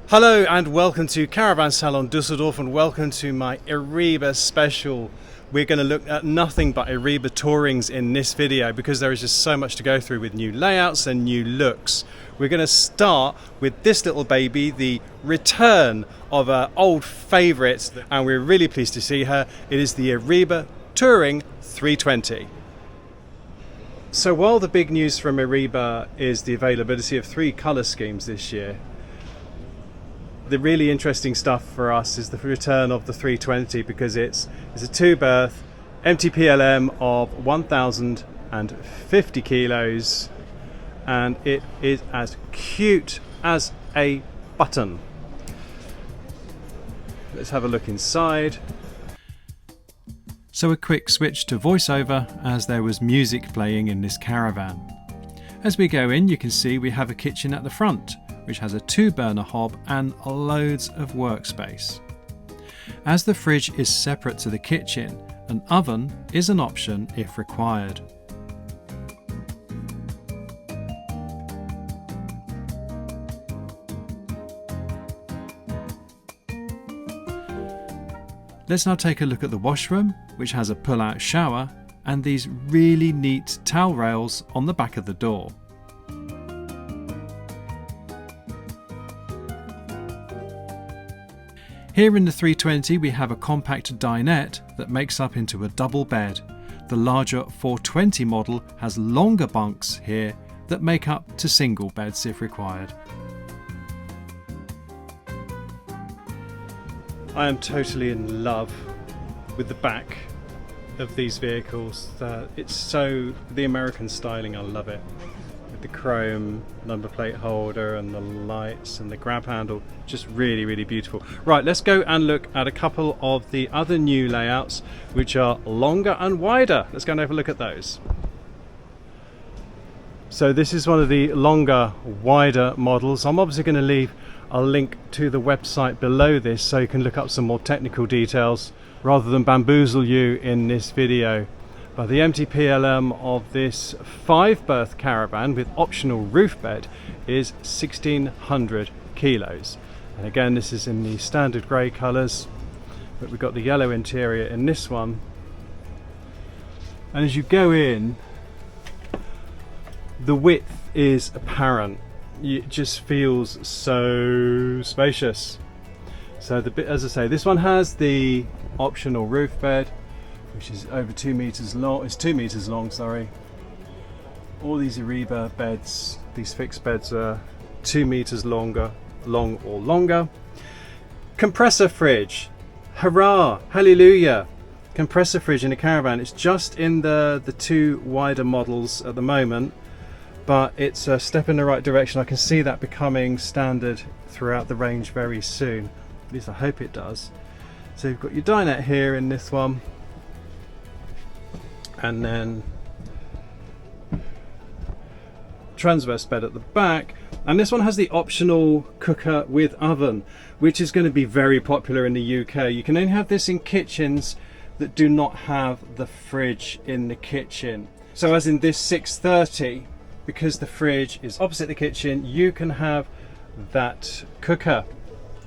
Hello and welcome to Caravan Salon Dusseldorf, and welcome to my Eriba special. We're going to look at nothing but Eriba Tourings in this video because there is just so much to go through with new layouts and new looks. We're going to start with this little baby, the return of an old favourite, and we're really pleased to see her. It is the Eriba Touring 320. So while the big news from Eriba is the availability of 3 colour schemes this year, the really interesting stuff for us is the return of the 320 because it's a 2-berth MTPLM of 1,050 kilos, and it is as cute as a button. Let's have a look inside. So a quick switch to voiceover as there was music playing in this Caravan. As we go in, you can see we have a kitchen at the front, which has a 2-burner hob and loads of workspace. As the fridge is separate to the kitchen, an oven is an option if required. Let's now take a look at the washroom, which has a pull-out shower and these really neat towel rails on the back of the door. Here in the 320 we have a compact dinette that makes up into a double bed. The larger 420 model has longer bunks here that make up to single beds if required. I am totally in love with the back of these vehicles. It's so the American styling, I love it. With the chrome number plate holder and the lights and the grab handle, just really beautiful. Right, let's go and look at a couple of the other new layouts which are longer and wider. Let's go and have a look at those. So this is one of the longer, wider models. I'm obviously going to leave a link to the website below this so you can look up some more technical details rather than bamboozle you in this video. But the MTPLM of this 5-berth Caravan with optional roof bed is 1,600 kilos. And again, this is in the standard grey colours, but we've got the yellow interior in this one. And as you go in, the width is apparent. It just feels so spacious. So as I say, this one has the optional roof bed, which is over 2 meters long. It's 2 meters long, sorry. All these Eriba beds, these fixed beds, are 2 meters long or longer. Compressor fridge, hurrah, hallelujah! Compressor fridge in a Caravan. It's just in the 2 wider models at the moment, but it's a step in the right direction. I can see that becoming standard throughout the range very soon. At least I hope it does. So you've got your dinette here in this one, and then transverse bed at the back, and this one has the optional cooker with oven, which is going to be very popular in the UK. You can only have this in kitchens that do not have the fridge in the kitchen. So as in this 630, because the fridge is opposite the kitchen, you can have that cooker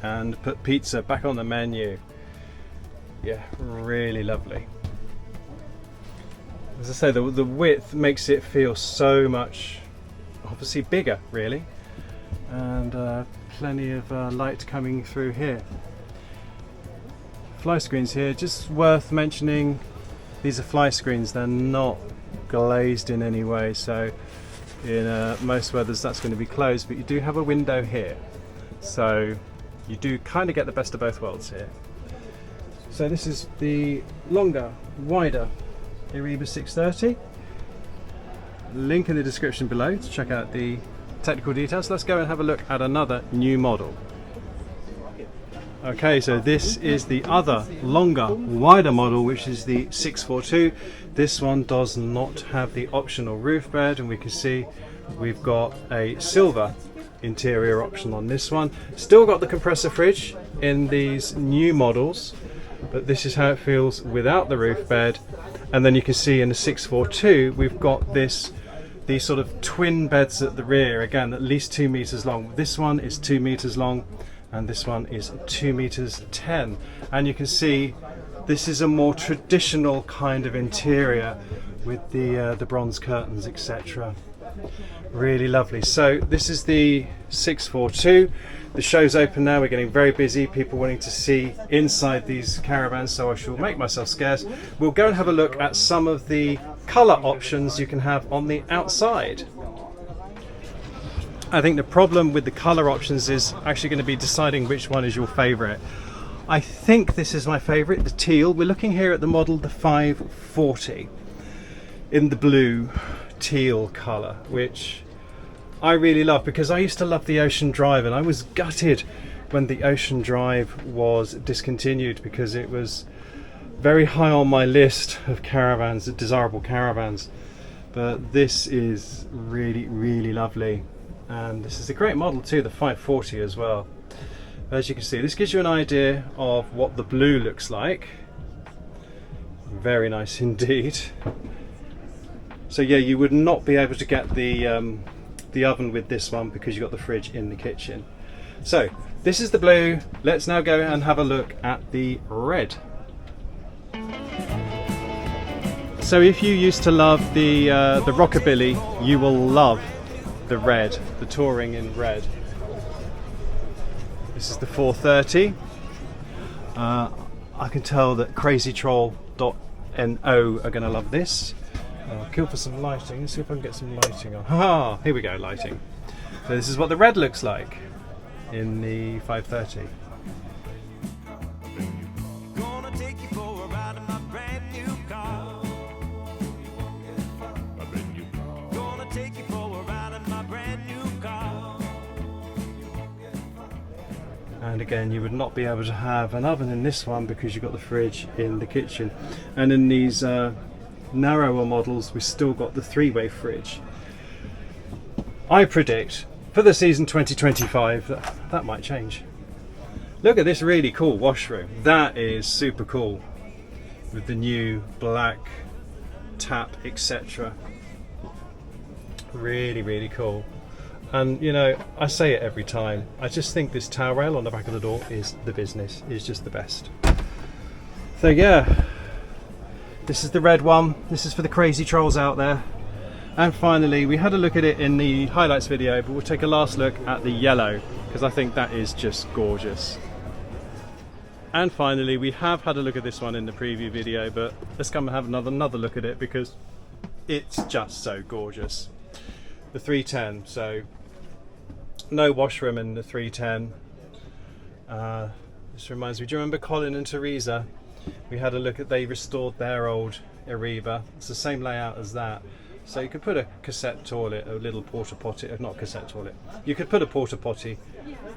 and put pizza back on the menu. Yeah, really lovely. As I say, the width makes it feel so much, obviously, bigger, really, and plenty of light coming through here. Fly screens here, just worth mentioning, these are fly screens, they're not glazed in any way, so in most weathers that's going to be closed, but you do have a window here, so you do kind of get the best of both worlds here. So this is the longer, wider Eriba 630. Link in the description below to check out the technical details. Let's go and have a look at another new model. Okay, so this is the other longer, wider model, which is the 642. This one does not have the optional roof bed, and we can see we've got a silver interior option on this one. Still got the compressor fridge in these new models, but this is how it feels without the roof bed. And then you can see in the 642 we've got these sort of twin beds at the rear, again at least 2 meters long. This one is 2 meters long, and this one is 2 meters 10. And you can see this is a more traditional kind of interior with the bronze curtains, etc. Really lovely. So this is the 642. The show's open now. We're getting very busy. People wanting to see inside these caravans, so I shall make myself scarce. We'll go and have a look at some of the colour options you can have on the outside. I think the problem with the colour options is actually going to be deciding which one is your favourite. I think this is my favourite, the teal. We're looking here at the model, the 540, in the blue teal colour, which I really love because I used to love the Ocean Drive, and I was gutted when the Ocean Drive was discontinued because it was very high on my list of caravans, desirable caravans. But this is really, really lovely, and this is a great model too, the 540 as well. As you can see, this gives you an idea of what the blue looks like. Very nice indeed. So yeah, you would not be able to get the oven with this one because you've got the fridge in the kitchen. So this is the blue. Let's now go and have a look at the red. So if you used to love the rockabilly, you will love the red, the Touring in red. This is the 430. I can tell that crazytroll.no are going to love this. I'll kill for some lighting. Let's see if I can get some lighting on. Ah, here we go, lighting. So this is what the red looks like in the 530. And again, you would not be able to have an oven in this one because you've got the fridge in the kitchen. And in these narrower models, we've still got the 3-way fridge. I predict for the season 2025 that might change. Look at this really cool washroom. That is super cool with the new black tap, etc. Really, really cool. And you know, I say it every time, I just think this towel rail on the back of the door is the business, is just the best. So yeah, this is the red one. This is for the crazy trolls out there. And finally, we had a look at it in the highlights video, but we'll take a last look at the yellow because I think that is just gorgeous. And finally, we have had a look at this one in the preview video, but let's come and have another look at it because it's just so gorgeous. The 310, so no washroom in the 310. This reminds me, do you remember Colin and Teresa? We had a look at, they restored their old Eriba. It's the same layout as that. So you could put a cassette toilet, a little porta potty, not cassette toilet. You could put a porta potty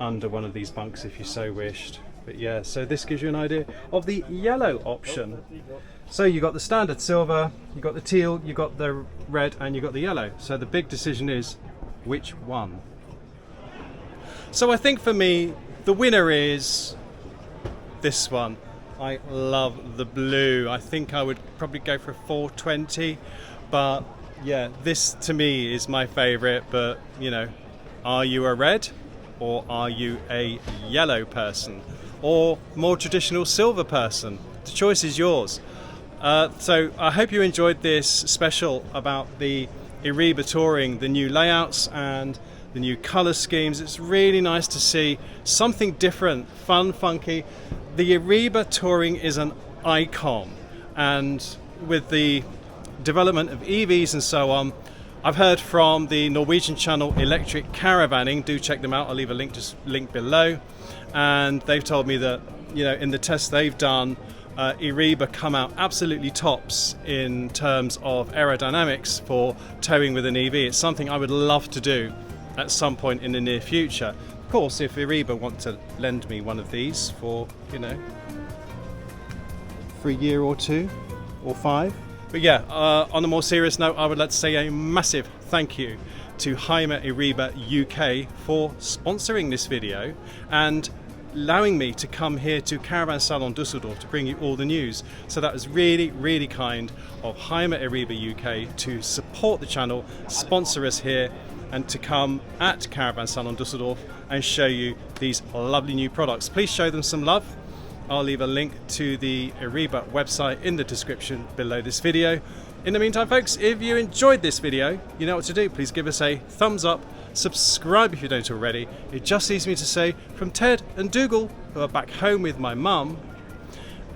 under one of these bunks if you so wished. But yeah, so this gives you an idea of the yellow option. So you got the standard silver, you got the teal, you got the red, and you got the yellow. So the big decision is which one. So I think for me, the winner is this one. I love the blue. I think I would probably go for a 420, but yeah, this to me is my favorite. But you know, are you a red or are you a yellow person or more traditional silver person? The choice is yours. So I hope you enjoyed this special about the Eriba Touring, the new layouts and the new colour schemes. It's really nice to see something different, fun, funky. The Eriba Touring is an icon, and with the development of EVs and so on, I've heard from the Norwegian channel Electric Caravanning. Do check them out. I'll leave a link below. And they've told me that, you know, in the tests they've done, Eriba come out absolutely tops in terms of aerodynamics for towing with an EV. It's something I would love to do at some point in the near future. Of course, if Eriba want to lend me one of these for, you know, for a year or 2 or 5. But yeah, on a more serious note, I would like to say a massive thank you to Hymer Eriba UK for sponsoring this video and allowing me to come here to Caravan Salon Düsseldorf to bring you all the news. So that was really, really kind of Hymer Eriba UK to support the channel, sponsor us here, and to come at Caravan Salon Dusseldorf and show you these lovely new products. Please show them some love. I'll leave a link to the Eriba website in the description below this video. In the meantime, folks, if you enjoyed this video, you know what to do. Please give us a thumbs up, subscribe if you don't already. It just leaves me to say, from Ted and Dougal, who are back home with my mum,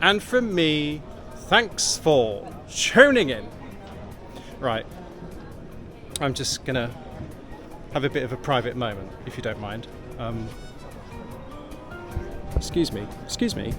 and from me, thanks for tuning in. Right, I'm just gonna have a bit of a private moment, if you don't mind. Excuse me.